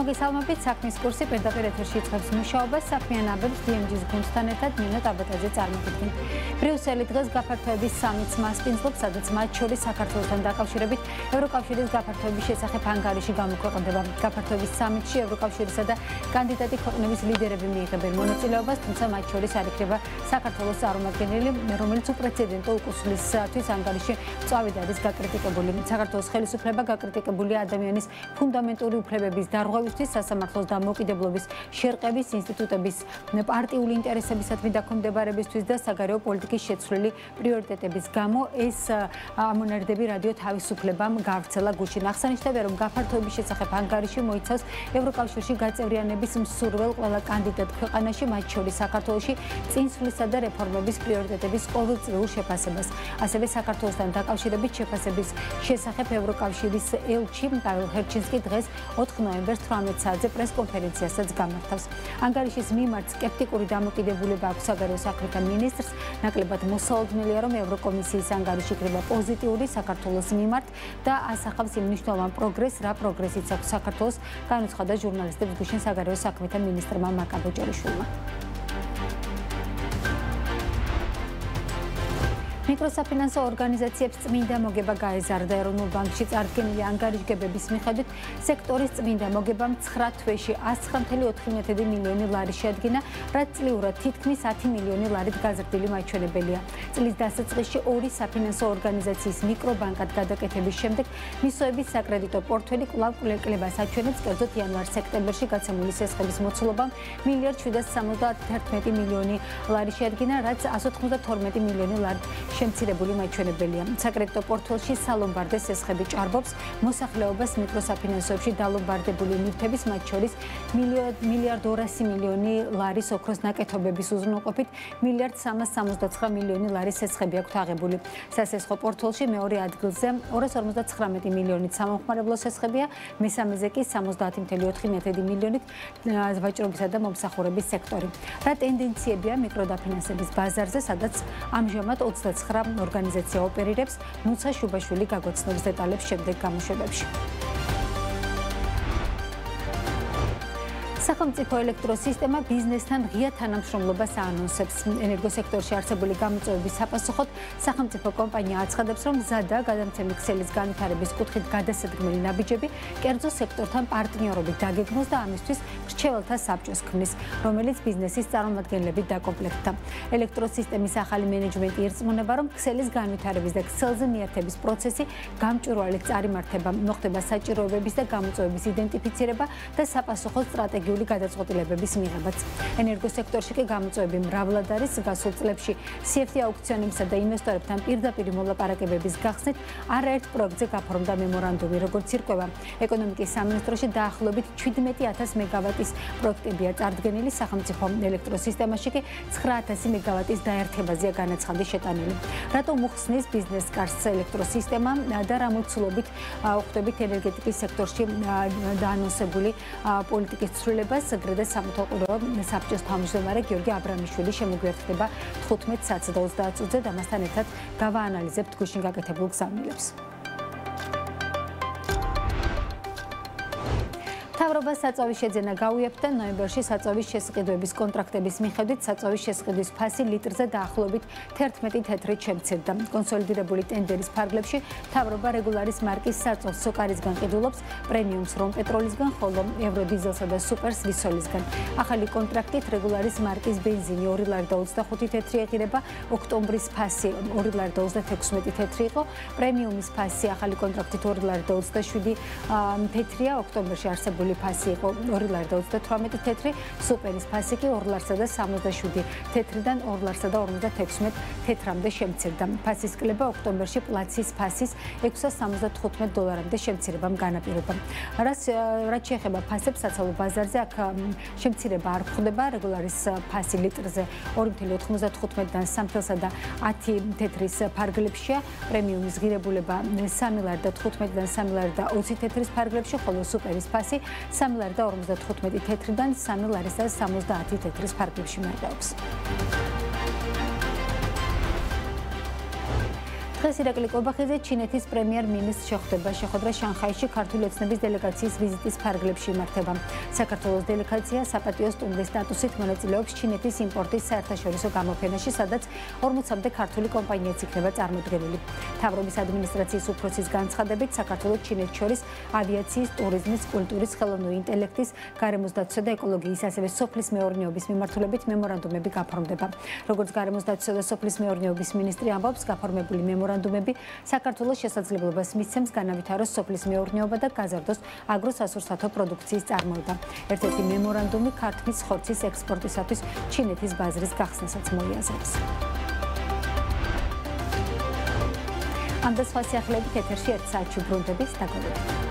მოგესალმებით, საქმის კურსი პირდაპირ ეთერში იწყებს მუშაობას საქმიანობებს DMG-ს გუნდთან ერთად მინო ტაბატაძე წარმოგიდგენთ. ბრიუსელი დღეს გაფართოების სამით მასპინძლობს, სადაც მათ შორის საქართველოსთან დაკავშირებით ევროკავშირის გაფართოების შესახებ ანგარიში გამოქვეყნდება. გაფართოების სამიტში ევროკავშირისა და კანდიდატი ქვეყნების ლიდერები მიიღებენ მონაწილეობას, თუმცა მათ შორის არ იქნება საქართველოს წარმომადგენელი, რომელიც უპრეცედენტო უკუსვლისათვის ანგარიში წავიდა არის გაკრიტიკებული. საქართველოს ხელისუფლება გაკრიტიკებულია ადამიანის ფუნდამენტური უფლებების დარღვევისთვის, სასამართლოს დამოუკიდებლობის შერყების, ინსტიტუტების პარტიული ინტერესებისადმი დაქვემდებარებისთვის და საგარეო პოლიტიკის შეცვლილი პრიორიტეტების გამო ეს ამონარდები რადიო თავისუფლებამ გავრცელა გუშინ. აღსანიშნავია, რომ გაფართოების შესახებ ანგარიში მოიცავს ევროკავშირში გაწევრიანების მსურველ ყველა კანდიდატ ქვეყანაში, მათ შორის საქართველოში წინსვლისა და რეფორმების პრიორიტეტების ყოველწლიურ შეფასებას. ასევე საქართველოსთან დაკავშირებით შეფასების შესახებ ევროკავშირის ელჩი პაველ ჰერჩინსკი დღეს 4 ნოემბერს 18 საათზე პრესკონფერენციასაც გამართავს. ანგარიშის მიმართ სკეპტიკური დამოკიდებულება აქვს საგარეო საქმეთა მინისტრს. ნაკლებად მოსალოდნელია, რომ ევროკომისიის ანგარიში იქნება პოზიტიური საქართველოს მიმართ და ასახავს იმ მნიშვნელოვან პროგრესს, რა პროგრესიც აქვს საქართველოს, განუცხადა ჟურნალისტებს გუშინ საგარეო საქმეთა მინისტრმა მაკა ბოჭორიშვილმა. მიკროსაფინანსო ორგანიზაციებს წმინდა მოგება გაეზარდა. ეროვნულ ბანკში წარდგენილი ანგარიშგებების მიხედვით სექტორის წმინდა მოგებამ 9 თვეში 109.4 მილიონი ლარი შეადგინა, რაც წლიურად თითქმის 10 მილიონი ლარით გაზრდილი მაჩვენებელია. წლის დასაწყისში 2 საფინანსო ორგანიზაციის მიკრობანკად გადაკეთების შემდეგ მისოების საკრედიტო პორტფელი კვლავ კლებას აჩვენებს, კერძოდ იანვარ-სექტემბერში გაცემული სესხების მოცულობამ 1.771 მილიონი ლარი შეადგინა, რაც 192 მილიონი ლარით შემცირებული მაჩვენებელია. საკრედიტო პორტფელში სალომბარდე სესხები ჭარბობს, მოსახლეობას მიკროსაფინანსოებში დალომბარდებული ნივთების, მათ შორის 1.2 მილიონი ლარის ოქროს ნაკეთობების უზრუნველყოფით 1.379 მილიონი ლარის სესხები აქვთ აღებული. სასესხო პორტფელში მეორე ადგილზე 259 მილიონით სამომხმარებლო სესხებია, მესამეზე კი 70.4 მილიონით ვაჭრობისა და მომსახურების სექტორი. რა ტენდენციებია მიკროდაფინანსების ბაზარზე, სადაც ამჟამად 29 ორგანიზაცია ოპერირებს, ნუცა შუბაშვილი გაგვაცნობს დეტალებს შემდეგ გამოშვებებში. სახელმწიფო ელექტროსისტემა ბიზნესთან ღია თანამშრომლობას აანონსებს. ენერგოსექტორში არსებული გამოწვევების საპასუხოდ სახელმწიფო კომპანია აცხადებს, რომ მზადაა გადამცემი ქსელის განვითარების კუთხით გადასადგმელი ნაბიჯები კერძო სექტორთან პარტნიორობით დაგეგმოს და ამისთვის მრჩეველთა საბჭოს ქმნის, რომელიც ბიზნესის წარმომადგენლებით დაკომპლექტდა. ელექტროსისტემის ახალი მენეჯმენტი ირწმუნება, რომ ქსელის განვითარების და ქსელზე მიერთების პროცესი გამჭვირვალედ წარიმართება, მოხდება საჭიროებების და გამოწვევების იდენტიფიცირება და საპასუხო სტრატეგიული გადაწყვეტილებების მიღებაც. ენერგოსექტორში კი გამოწვევები მრავლად არის. გასულ წლებში CFD აუქციონებსა და ინვესტორებთან პირდაპირ მოლაპარაკებების გახსნით არაერთ პროექტზე გაფორმდა მემორანდუმი, როგორც ირკვევა. ეკონომიკის სამინისტროში დაახლოებით 17,000 მეგავატის პროექტებია წარდგენილი, სახელმწიფო ელექტროსისტემაში კი 9,000 მეგავატის დაერთებაზეა განაცხადი შეტანილი. რატომ უხსნის ბიზნეს კარს ელექტროსისტემა და რა მოცულობით უხდებით ენერგეტიკის სექტორში დაანონსებული პოლიტიკის ცვლილებას, გრედა სამეთვალყურეო საბჭოს თავმჯდომარე გიორგი აბრამიშვილი შემოგვიერთდება 15 საათსა და 30 წუთზე და მასთან ერთად გავაანალიზებთ გუშინ გაკეთებულ გზავნილებს. მთავრობას საწვავის შეძენა გაუიებდა. ნოემბერში საწვავის შესყიდვების კონტრაქტების მიხედვით საწვავის შესყიდვის ფასი litrზე დაახლოებით 11 თეთრით შემცირდა. კონსოლიდირებული ტენდერის ფარგლებში მთავრობა რეგულარის მარკის საწვავს სოკარისგან ყიდულობს, პრემიუმს რომპეტროლისგან, ხოლო ევროდიზელსა და სუპერს ვისოლისგან. ახალი კონტრაქტით რეგულარის მარკის ბენზინი 2.25 თეთრი ეღირება, ოქტომბრის ფასი 2.36 თეთრი იყო, პრემიუმის ფასი ახალი კონტრაქტით 2.27 თეთრია, ოქტომბერში არსებული ფასი იყო 2.38 თეთრი, სუპერის ფასი კი 2.77 თეთრიდან 2.56 თეთრამდე შემცირდა. ფასის კლება ოქტომბერში პლაცის ფასის $675-მდე შემცირებამ განაპირობა. რაც შეეხება ფასებს საცალო ბაზარზე, აქ შემცირება არ გვხვდება. რეგულარის ფასი litrზე 2.95-დან 3.10 თეთრის ფარგლებშია, პრემიუმის ღირებულება 3.15-დან 3.20 თეთრის ფარგლებში, ხოლო სუპერის ფასი 3.55 თეთრიდან 3.70 თეთრის ფარგლებში მერყეობს. დღეს ირაკლი კობახიძე ჩინეთის პრემიერ-მინისტრს შეხვდება. შეხვედრა შანხაიში ქართული ოცნების დელეგაციის ვიზიტის ფარგლებში იმართება. საქართველოს დელეგაცია საპატიო სტუმრის სტატუსით მონაწილეობს ჩინეთის იმპორტის საერთაშორისო გამოფენაში, სადაც 40-მდე ქართული კომპანიაც იქნება წარმოდგენილი. მთავრობის ადმინისტრაციის უფროსის განცხადებით, საქართველოს ჩინეთს შორის ავიაციის, ტურიზმის, კულტურის, ხელოვნური ინტელექტის, გარემოს დაცვისა და ეკოლოგიის, ასევე სოფლის მეურნეობის მიმართულებით მემორანდუმები გაფორმდება. როგორც გარემოს დაცვისა და სოფლის მეურნეობის მინისტრი ამბობს, გაფორმებული მემორანდუმები საქართველოს შესაძლებლობას მისცემს განავითაროს სოფლის მეურნეობა და გაზარდოს აგროსასურსათო პროდუქციის წარმოება. ერთ-ერთი მემორანდუმი ქართლის ხორცის ექსპორტისათვის ჩინეთის ბაზრის გახსნასაც მოიაზრებს. ამ და სხვა სიახლეებით ეთერში 1 საათში ბრუნდების დაგვრჩებით.